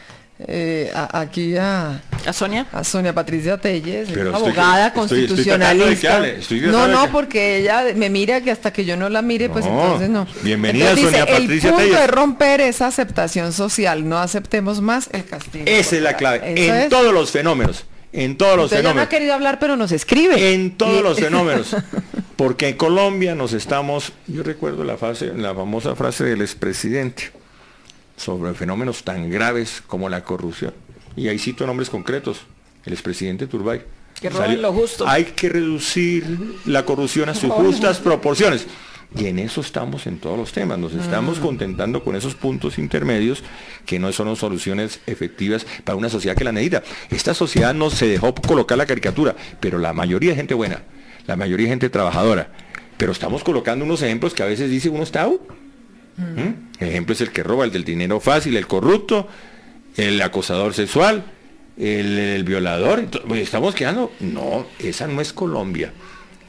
aquí a Sonia Patricia Telles, abogada constitucionalista. No, porque ella me mira que hasta que yo no la mire, pues entonces no. Bienvenida, entonces, Sonia Patricia Telles. El punto es romper esa aceptación social, no aceptemos más el castigo. Esa es la clave, todos los fenómenos. En todos los fenómenos. Ella no ha querido hablar, pero nos escribe. En todos los fenómenos. Porque en Colombia yo recuerdo la famosa frase del expresidente sobre fenómenos tan graves como la corrupción. Y ahí cito nombres concretos. El expresidente Turbay. Que roben lo justo. Hay que reducir la corrupción a sus justas proporciones. Y en eso estamos en todos los temas. Nos estamos contentando con esos puntos intermedios que no son soluciones efectivas para una sociedad que la necesita. Esta sociedad no se dejó colocar la caricatura, pero la mayoría de gente buena, la mayoría de gente trabajadora. Pero estamos colocando unos ejemplos que a veces dice uno está... El ejemplo es el que roba, el del dinero fácil, el corrupto, el acosador sexual, el violador. Estamos quedando... No, esa no es Colombia.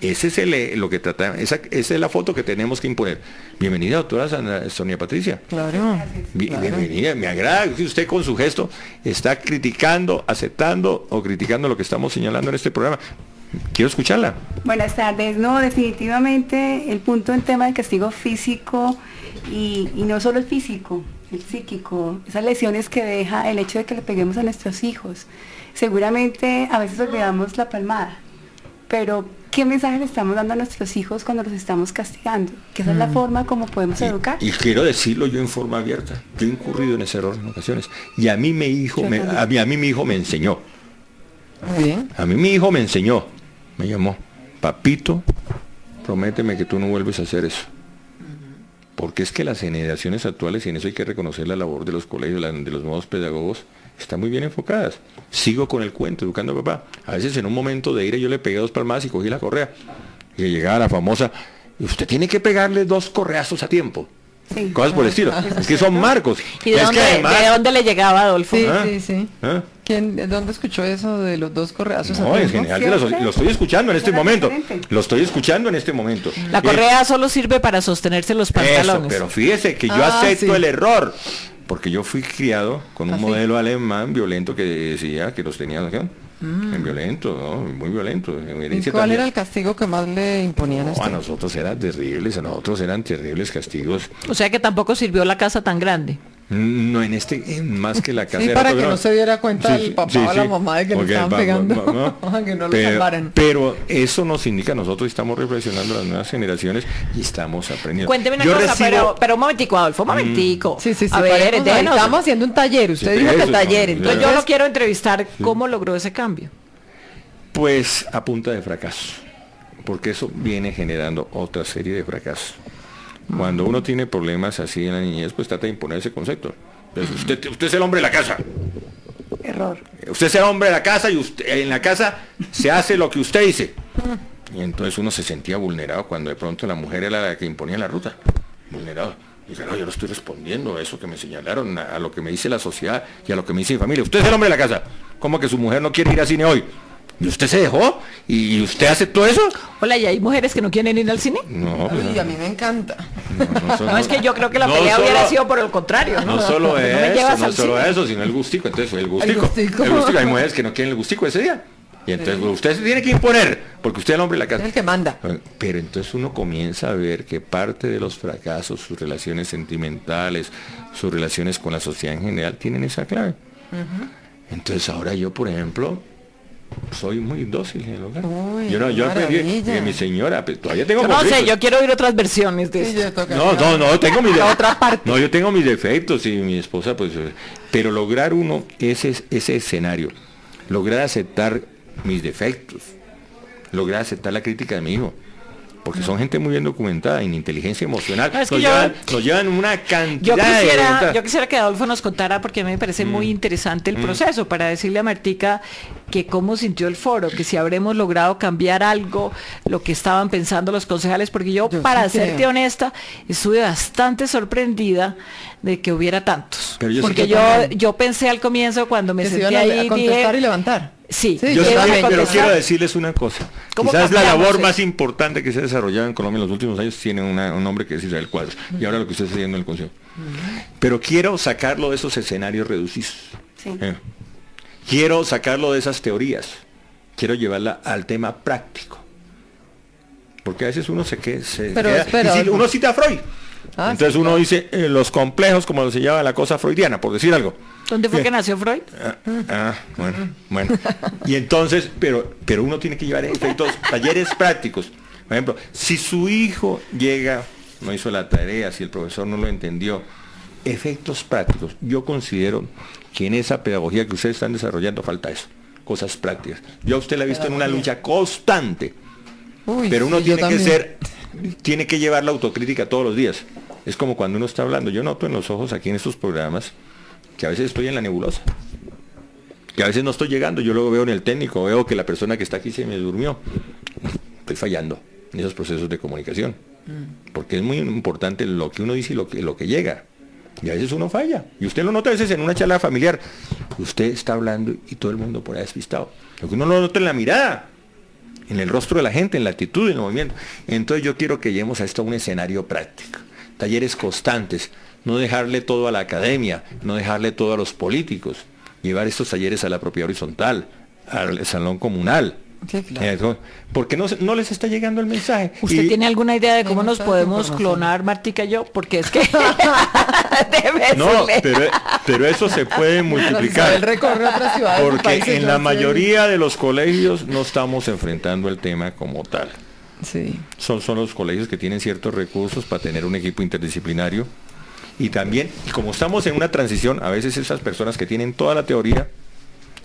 Ese es lo que tratamos, esa es la foto que tenemos que imponer. Bienvenida, doctora Sonia Patricia. Claro. Bienvenida, me agrada que usted con su gesto está criticando, aceptando o criticando lo que estamos señalando en este programa. Quiero escucharla. Buenas tardes. No, definitivamente el punto en tema del castigo físico y no solo el físico, el psíquico, esas lesiones que deja el hecho de que le peguemos a nuestros hijos. Seguramente a veces olvidamos la palmada, pero ¿qué mensaje le estamos dando a nuestros hijos cuando los estamos castigando? Que esa es la forma como podemos educar. Y quiero decirlo yo en forma abierta. Yo he incurrido en ese error en ocasiones. Y a mí mi hijo me enseñó. Muy bien. A mí mi hijo me enseñó. Me llamó: papito, prométeme que tú no vuelves a hacer eso. Porque es que las generaciones actuales, y en eso hay que reconocer la labor de los colegios, de los nuevos pedagogos, están muy bien enfocadas. Sigo con el cuento, educando a papá. A veces en un momento de ira yo le pegué 2 palmadas y cogí la correa. Y llegaba la famosa: usted tiene que pegarle 2 correazos a tiempo. Sí. Cosas por el estilo. Es que son marcos. ¿Y de dónde le llegaba, Adolfo? Sí. ¿Dónde escuchó eso de los 2 correazos? No, en general lo estoy escuchando en este momento. Lo estoy escuchando en este momento. La correa solo sirve para sostenerse los pantalones. Eso, pero fíjese que yo acepto el error. Porque yo fui criado con un modelo alemán violento que decía que los tenía en violento, ¿no? Muy violento. ¿Y cuál era el castigo que más le imponían a usted? A nosotros eran terribles castigos. O sea que tampoco sirvió la casa tan grande. No, más que la casa. Sí, para que no se diera cuenta el papá o la mamá de que le estaban pegando, que no lo salvaran. Pero eso nos indica, nosotros estamos reflexionando las nuevas generaciones y estamos aprendiendo. Cuénteme una cosa, pero un momentico, Adolfo, un momentico. Sí. A ver, estamos haciendo un taller, usted dijo que taller. Entonces yo lo quiero entrevistar, ¿cómo logró ese cambio? Pues a punta de fracaso, porque eso viene generando otra serie de fracasos. Cuando uno tiene problemas así en la niñez, pues trata de imponer ese concepto. Entonces, usted es el hombre de la casa. Error. Usted es el hombre de la casa y usted, en la casa se hace lo que usted dice. Y entonces uno se sentía vulnerado cuando de pronto la mujer era la que imponía la ruta. Vulnerado. Y claro, yo no estoy respondiendo a eso que me señalaron, a lo que me dice la sociedad y a lo que me dice mi familia. Usted es el hombre de la casa. ¿Cómo que su mujer no quiere ir al cine hoy? ¿Y usted se dejó? ¿Y usted aceptó eso? Hola, ¿y hay mujeres que no quieren ir al cine? No, Uy, a mí me encanta. No, es que yo creo que la no pelea solo- hubiera sido por el contrario. No solo me eso, llevas no al solo cine. eso, sino el gustico. Entonces fue el gustico. gustico. El gustico. Hay mujeres que no quieren el gustico ese día. Y entonces usted se tiene que imponer, porque usted es el hombre de la Es casa. el que manda. Pero entonces uno comienza a ver que parte de los fracasos, sus relaciones sentimentales, sus relaciones con la sociedad en general, tienen esa clave. Entonces ahora yo, por ejemplo, soy muy dócil en el hogar. Uy, yo aprendí maravilla. que mi señora, pues, todavía tengo Yo no sé, conflictos. yo quiero oír otras versiones de Sí, esto. yo tocaría No, tengo mis la otra parte. No, yo tengo mis defectos y mi esposa, pues, pero lograr uno ese escenario, lograr aceptar mis defectos, lograr aceptar la crítica de mi hijo, porque son gente muy bien documentada, en inteligencia emocional, No, es que nos llevan una cantidad Yo quisiera que Adolfo nos contara, porque a mí me parece muy interesante el proceso, para decirle a Martica que cómo sintió el foro, que si habremos logrado cambiar algo, lo que estaban pensando los concejales, porque yo Yo para sí serte creo. honesta, estuve bastante sorprendida de que hubiera tantos. Pero yo sí Porque que también. yo pensé al comienzo cuando me Que se senté iban ahí a contestar dije, y levantar. sí, Sí, Yo yo sé, también. pero contestar. quiero decirles una cosa. ¿Cómo Quizás la cambiamos labor eso? más importante que se ha desarrollado en Colombia en los últimos años tiene un nombre que es Israel Cuadros. Y ahora lo que usted está haciendo en el Consejo. Pero quiero sacarlo de esos escenarios reducidos. Sí. Quiero sacarlo de esas teorías. Quiero llevarla al tema práctico. Porque a veces uno se queda... Pero espera, y uno cita a Freud. Ah, Entonces sí, uno dice los complejos, como se llama la cosa freudiana, por decir algo. ¿Dónde fue Bien. que nació Freud? Bueno. Y entonces, pero uno tiene que llevar efectos, talleres prácticos. Por ejemplo, si su hijo llega, no hizo la tarea, si el profesor no lo entendió, efectos prácticos. Yo considero que en esa pedagogía que ustedes están desarrollando falta eso, cosas prácticas. Yo a usted la he visto en una lucha constante, Uy, pero uno sí, yo tiene que llevar la autocrítica todos los días. Es como cuando uno está hablando. Yo noto en los ojos aquí en estos programas que a veces estoy en la nebulosa, que a veces no estoy llegando. Yo luego veo en el técnico, veo que la persona que está aquí se me durmió. Estoy fallando en esos procesos de comunicación, porque es muy importante lo que uno dice y lo que llega. Y a veces uno falla. Y usted lo nota a veces en una charla familiar. Usted está hablando y todo el mundo por ahí despistado. Lo que uno lo nota en la mirada, en el rostro de la gente, en la actitud, en el movimiento. Entonces yo quiero que lleguemos a esto a un escenario práctico. Talleres constantes. No dejarle todo a la academia, no dejarle todo a los políticos. Llevar estos talleres a la propiedad horizontal, al salón comunal. Sí, claro. Porque no les está llegando el mensaje. ¿Usted tiene alguna idea de cómo Hay nos mucha podemos información. clonar, Martica y yo? Porque es que... Déjeme No, decirle. pero eso se puede multiplicar. Él recorre otras ciudades del Porque país, en la entonces- mayoría de los colegios no estamos enfrentando el tema como tal. Sí. Son los colegios que tienen ciertos recursos para tener un equipo interdisciplinario. Y también, y como estamos en una transición, a veces esas personas que tienen toda la teoría,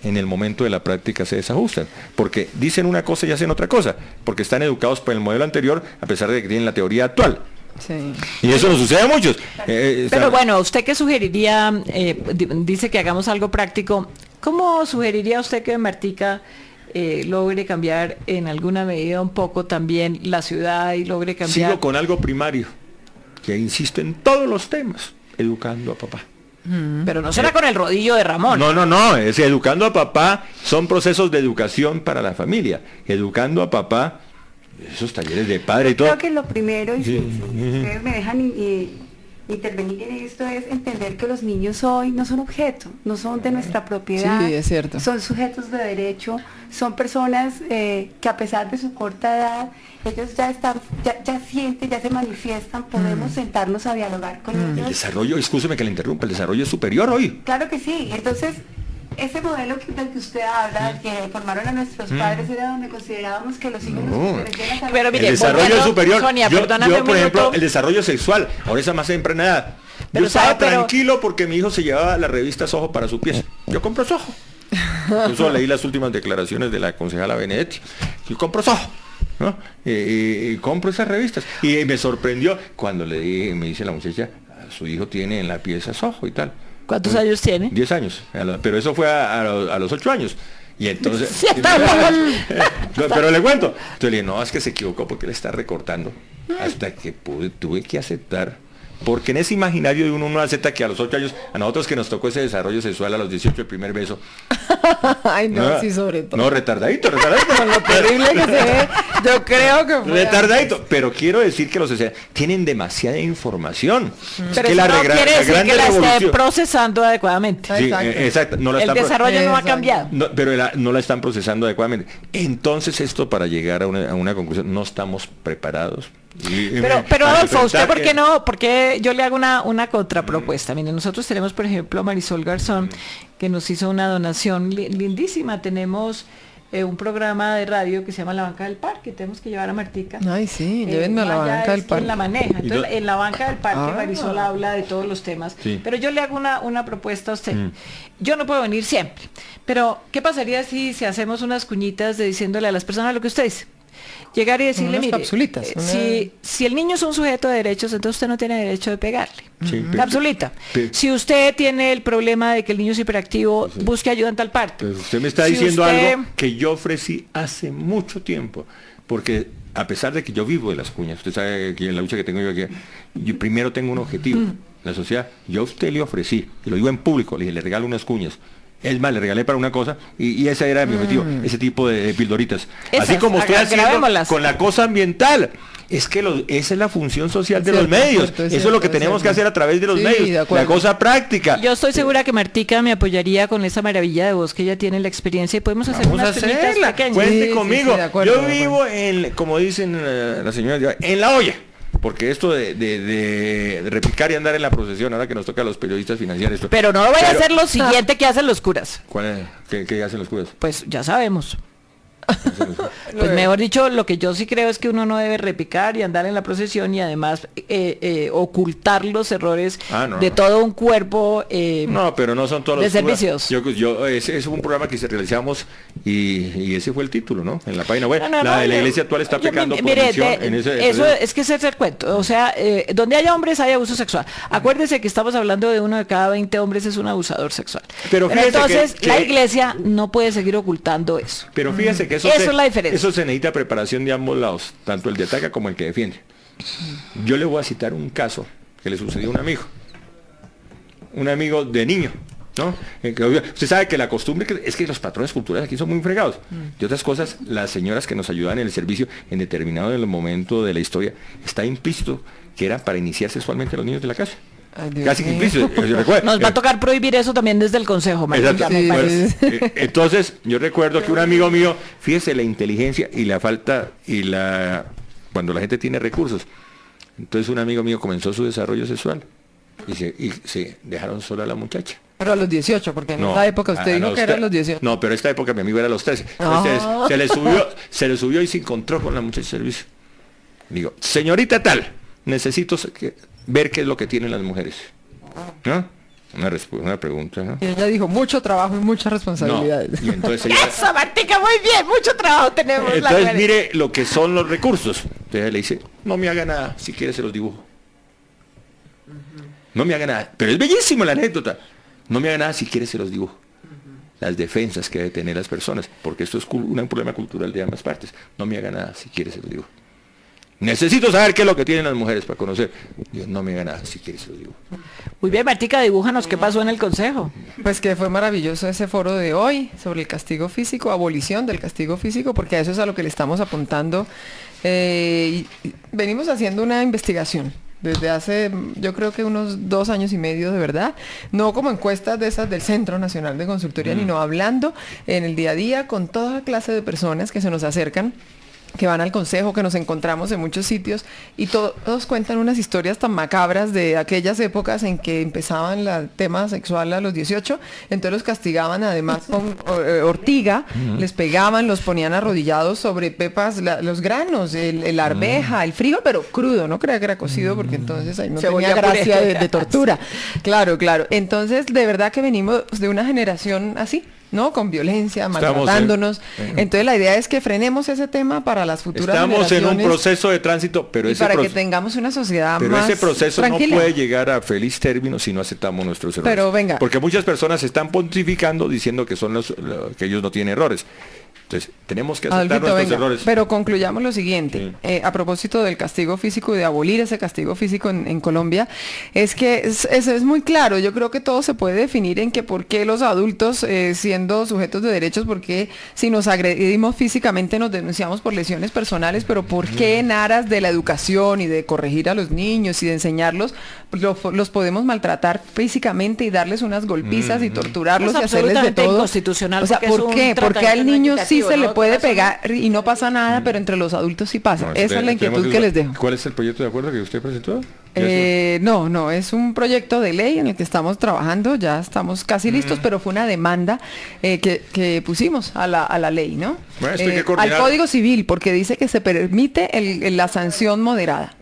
en el momento de la práctica se desajustan. Porque dicen una cosa y hacen otra cosa. Porque están educados por el modelo anterior, a pesar de que tienen la teoría actual. Sí. Y eso nos sucede a muchos. Pero bueno, ¿usted qué sugeriría? Dice que hagamos algo práctico. ¿Cómo sugeriría usted que Martica logre cambiar en alguna medida un poco también la ciudad y logre cambiar? Sigo con algo primario, que insisto en todos los temas, educando a papá. Pero no será con el rodillo de Ramón. No, es educando a papá, son procesos de educación para la familia. Educando a papá, esos talleres de padre y todo. Creo que lo primero, y Sí. si ustedes me dejan intervenir en esto, es entender que los niños hoy no son objeto, no son de nuestra propiedad. Sí, es cierto. Son sujetos de derecho, son personas que a pesar de su corta edad, ellos ya sienten, ya se manifiestan, podemos sentarnos a dialogar con El ellos. desarrollo, escúcheme que le interrumpa, el desarrollo es superior hoy. Claro que sí, entonces ese modelo del que usted habla, que formaron a nuestros padres, era donde considerábamos que los hijos No. nos pertenecían a la Pero mire, El desarrollo volviendo- es superior. Sonia, yo, perdóname un por ejemplo, minuto. el desarrollo sexual, ahora es a más temprana edad. Pero Yo estaba sabe, pero- tranquilo porque mi hijo se llevaba la revista Soho para su pieza. Yo compro Soho. Incluso leí las últimas declaraciones de la concejala Benedetti. Yo compro Soho, ¿no? Y compro esas revistas. Y me sorprendió cuando le dije, me dice la muchacha, su hijo tiene en la pieza Soho y tal. ¿Cuántos años tiene? 10 años. Pero eso fue a los 8 años. Y entonces... Sí, está bien. No, pero le cuento. Entonces le dije, no, es que se equivocó porque le está recortando. Hasta que tuve que aceptar Porque en ese imaginario de uno acepta que a los 8 años, a nosotros que nos tocó ese desarrollo sexual a los 18, el primer beso. Ay, no, sí, sobre todo. No, retardadito. Con lo terrible que se ve, yo creo que fue retardadito. Pero quiero decir que los tienen demasiada información. Pero eso no quiere decir que la esté procesando adecuadamente. Sí, exacto. No la el desarrollo no ha cambiado. No, pero no la están procesando adecuadamente. Entonces esto, para llegar a una conclusión, no estamos preparados. Pero Adolfo, ¿usted por qué no? Porque yo le hago una contrapropuesta. Mire, nosotros tenemos, por ejemplo, a Marisol Garzón, que nos hizo una donación lindísima. Tenemos un programa de radio que se llama La Banca del Parque. Tenemos que llevar a Martica. Ay, sí, llévenme a La Banca del Parque. La maneja. Entonces, en La Banca del Parque Marisol habla de todos los temas. Sí. Pero yo le hago una propuesta a usted. Yo no puedo venir siempre. Pero, ¿qué pasaría si hacemos unas cuñitas de diciéndole a las personas lo que usted dice? Llegar y decirle, mire, si el niño es un sujeto de derechos, entonces usted no tiene derecho de pegarle. Sí, Capsulita. Si usted tiene el problema de que el niño es hiperactivo, busque ayuda en tal parte. Pero usted me está diciendo algo que yo ofrecí hace mucho tiempo, porque a pesar de que yo vivo de las cuñas, usted sabe que en la lucha que tengo yo aquí, yo primero tengo un objetivo, la sociedad. Yo a usted le ofrecí, y lo digo en público, le dije, le regalo unas cuñas. Es más, le regalé para una cosa y ese era mi objetivo, ese tipo de pildoritas. Así como estoy haciendo con la cosa ambiental. Es que esa es la función social de los medios. Eso es lo que tenemos que hacer a través de los medios. La cosa práctica. Yo estoy segura que Martica me apoyaría con esa maravilla de voz que ella tiene la experiencia y podemos hacer unas cuñitas pequeñas. Cuente conmigo. Yo vivo en, como dicen la señora, en la olla. Porque esto de replicar y andar en la procesión, ahora que nos toca a los periodistas financiar esto. Pero no vaya a hacer lo siguiente que hacen los curas. ¿Cuál es? ¿Qué hacen los curas? Pues ya sabemos. Pues mejor dicho, lo que yo sí creo es que uno no debe repicar y andar en la procesión y además ocultar los errores de todo un cuerpo no, pero no son todos de los servicios. Ese es un programa que realizamos y ese fue el título, ¿no? En la página web. La iglesia actual está pecando por omisión en ese. Eso es que ese es el cuento. O sea, donde haya hombres hay abuso sexual. Acuérdese que estamos hablando de 1 de cada 20 hombres es un abusador sexual. Pero entonces la iglesia no puede seguir ocultando eso. Pero fíjese que eso es la diferencia. Eso se necesita preparación de ambos lados, tanto el que ataca como el que defiende. Yo le voy a citar un caso que le sucedió a un amigo de niño, ¿no? Usted sabe que la costumbre es que los patrones culturales aquí son muy fregados. De otras cosas, las señoras que nos ayudan en el servicio en determinado momento de la historia, está implícito que era para iniciar sexualmente a los niños de la casa. Casi que implícito. Nos va a tocar prohibir eso también desde el consejo. Entonces yo recuerdo que un amigo mío, fíjese la inteligencia y la falta cuando la gente tiene recursos. Entonces un amigo mío comenzó su desarrollo sexual y se dejaron sola a la muchacha. Pero a los 18, porque en esa época usted dijo que eran los 18. No, pero esta época mi amigo era a los 13. Entonces, se le subió y se encontró con la muchacha de servicio. Digo, señorita tal, necesito ver qué es lo que tienen las mujeres. ¿No? Una pregunta, ¿no? Y ella dijo, mucho trabajo y muchas responsabilidades. No. Y entonces ¡eso, Martica! Muy bien, mucho trabajo tenemos. Entonces mire lo que son los recursos. Entonces ella le dice, no me haga nada, si quiere se los dibujo. No me haga nada. Pero es bellísimo la anécdota. No me haga nada, si quiere se los dibujo. Las defensas que deben tener las personas, porque esto es un problema cultural de ambas partes. No me haga nada, si quiere se los dibujo. Necesito saber qué es lo que tienen las mujeres para conocer. Dios, no me haga nada, si quieres lo digo. Muy bien, Martica, dibújanos qué pasó en el consejo. Pues que fue maravilloso ese foro de hoy sobre el castigo físico, abolición del castigo físico, porque a eso es a lo que le estamos apuntando. Y venimos haciendo una investigación desde hace, yo creo que unos 2 años y medio, de verdad, no como encuestas de esas del Centro Nacional de Consultoría, sino hablando en el día a día con toda clase de personas que se nos acercan, que van al consejo, que nos encontramos en muchos sitios y todos cuentan unas historias tan macabras de aquellas épocas en que empezaban el tema sexual a los 18, entonces los castigaban además con ortiga, les pegaban, los ponían arrodillados sobre pepas, los granos, la arveja, el frijol, pero crudo, no creía que era cocido porque entonces ahí no tenía gracia de tortura. Claro. Entonces, de verdad que venimos de una generación así, ¿no? Con violencia, maltratándonos. Entonces la idea es que frenemos ese tema para las futuras generaciones. Estamos en un proceso de tránsito, pero que tengamos una sociedad pero más ese proceso tranquila. No puede llegar a feliz término si no aceptamos nuestros errores. Pero venga. Porque muchas personas están pontificando diciendo que son que ellos no tienen errores. Entonces, tenemos que aceptar Adolfito, nuestros venga, errores. pero concluyamos lo siguiente. A propósito del castigo físico y de abolir ese castigo físico en Colombia, es que es muy claro. Yo creo que todo se puede definir en que por qué los adultos, siendo sujetos de derechos, por qué si nos agredimos físicamente nos denunciamos por lesiones personales, pero por qué en aras de la educación y de corregir a los niños y de enseñarlos, los podemos maltratar físicamente y darles unas golpizas y torturarlos Es y hacerles de absolutamente todo. inconstitucional, O sea, porque es ¿por un qué? Porque al tratamiento niño sí equitativo, se le ¿no? puede Eso no- pegar y no pasa nada, pero entre los adultos sí pasa. Esa es la inquietud que les dejo. ¿Cuál es el proyecto de acuerdo que usted presentó? No, es un proyecto de ley en el que estamos trabajando, ya estamos casi listos, pero fue una demanda que pusimos a la ley, ¿no? Bueno, esto hay que coordinar. Al Código Civil, porque dice que se permite la sanción moderada.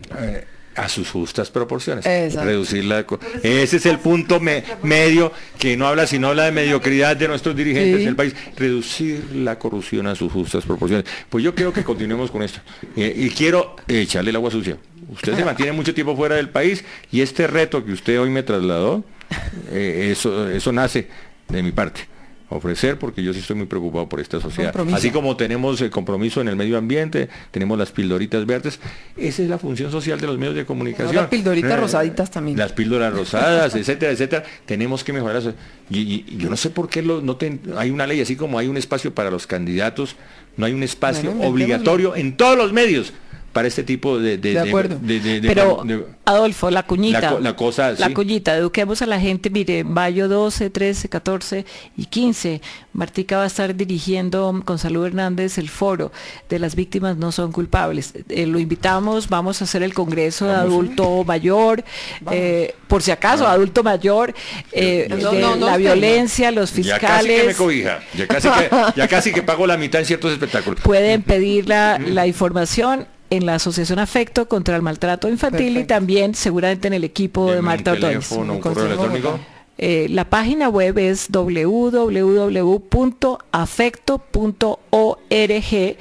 A sus justas proporciones. Exacto. Ese es el punto medio, que no habla sino habla de mediocridad de nuestros dirigentes Sí. en el país. Reducir la corrupción a sus justas proporciones. Pues yo creo que continuemos con esto. Y quiero echarle el agua sucia. Usted se mantiene mucho tiempo fuera del país y este reto que usted hoy me trasladó, eso nace de mi parte. Ofrecer, porque yo sí estoy muy preocupado por esta sociedad. Compromiso. Así como tenemos el compromiso en el medio ambiente, tenemos las pildoritas verdes, esa es la función social de los medios de comunicación. Las pildoritas rosaditas también. Las píldoras rosadas, etcétera, etcétera. Tenemos que mejorar eso. Y yo no sé por qué hay una ley, así como hay un espacio para los candidatos, no hay un espacio Bueno, obligatorio en todos los medios para este tipo de acuerdo. Pero, Adolfo, la cuñita. la cosa, La sí. cuñita, eduquemos a la gente. Mire, mayo 12, 13, 14 y 15, Martica va a estar dirigiendo con Salud Hernández el foro de las víctimas no son culpables. Lo invitamos, vamos a hacer el congreso de adulto mayor, por si acaso, adulto mayor, de la violencia, los Ya casi que me fiscales. cobija, ya casi que pago la mitad en ciertos espectáculos. Pueden pedir la información en la Asociación Afecto contra el Maltrato Infantil. Perfecto. Y también seguramente en el equipo de Deme Marta un Ordóñez. teléfono, un correo Consejo electrónico. Bogotá. La página web es www.afecto.org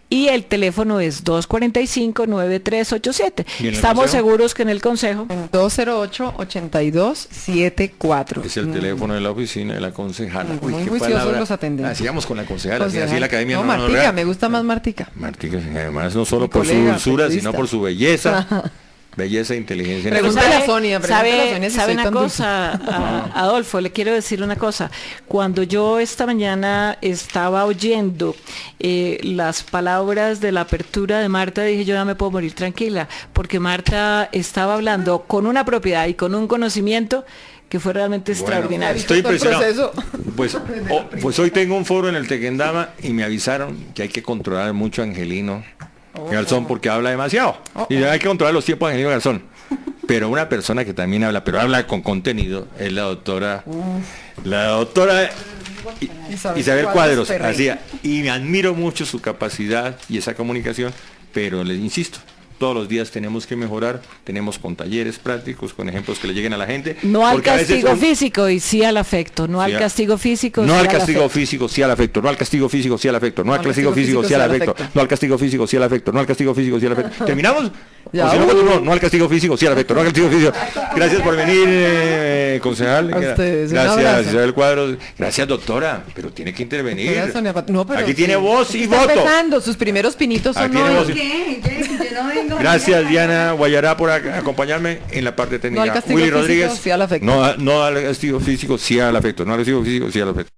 y el teléfono es 245-9387. ¿Y en el Estamos consejo? seguros que en el consejo 208-8274. Es el teléfono de la oficina de la concejala. Muy juiciosos los atendemos. Hacíamos con la concejala, así la academia No, no nos Martica, rea. me gusta más Martica. Martica, además no solo Mi por su colega, dulzura, periodista. sino por su belleza. Belleza e inteligencia. Pregúntale a Sonia, pregúntale a Sonia si ¿sabe soy una tan cosa, Adolfo? Le quiero decir una cosa. Cuando yo esta mañana estaba oyendo las palabras de la apertura de Marta, dije, yo ya me puedo morir tranquila, porque Marta estaba hablando con una propiedad y con un conocimiento que fue realmente extraordinario. Estoy Todo el impresionado. proceso. Pues hoy tengo un foro en el Tequendama y me avisaron que hay que controlar mucho a Angelino Garzón porque habla demasiado. Y hay que controlar los tiempos de Angelino Garzón. Pero una persona que también habla, pero habla con contenido, es la doctora Isabel Cuadros. Ferrey. Así, y me admiro mucho su capacidad y esa comunicación, pero les insisto, todos los días tenemos que mejorar, tenemos con talleres prácticos, con ejemplos que le lleguen a la gente. No al porque a veces castigo son- físico y sí al afecto, no Sí, al castigo físico. no sí al al castigo afecto. físico, sí al afecto. No al castigo físico, sí al afecto. No al castigo físico, sí al afecto. No al castigo físico, sí al afecto. No al castigo físico, sí al afecto. ¿Terminamos? Ya. O si no, no al castigo físico, sí al afecto. No al castigo físico. Gracias por venir, concejal. A ustedes, un Gracias, abrazo. Isabel Cuadros. Gracias, doctora. Pero tiene que intervenir. Doctora Sonia no, pero Aquí sí. tiene voz y Está voto. empezando, sus primeros pinitos son Aquí tiene hoy. voz y- ¿Qué? Yo no vengo. Gracias, Diana Guayará, por acompañarme en la parte técnica. No al castigo Willy físico, Rodríguez. sí al afecto. No al castigo físico, sí al afecto. No al castigo físico, sí al afecto.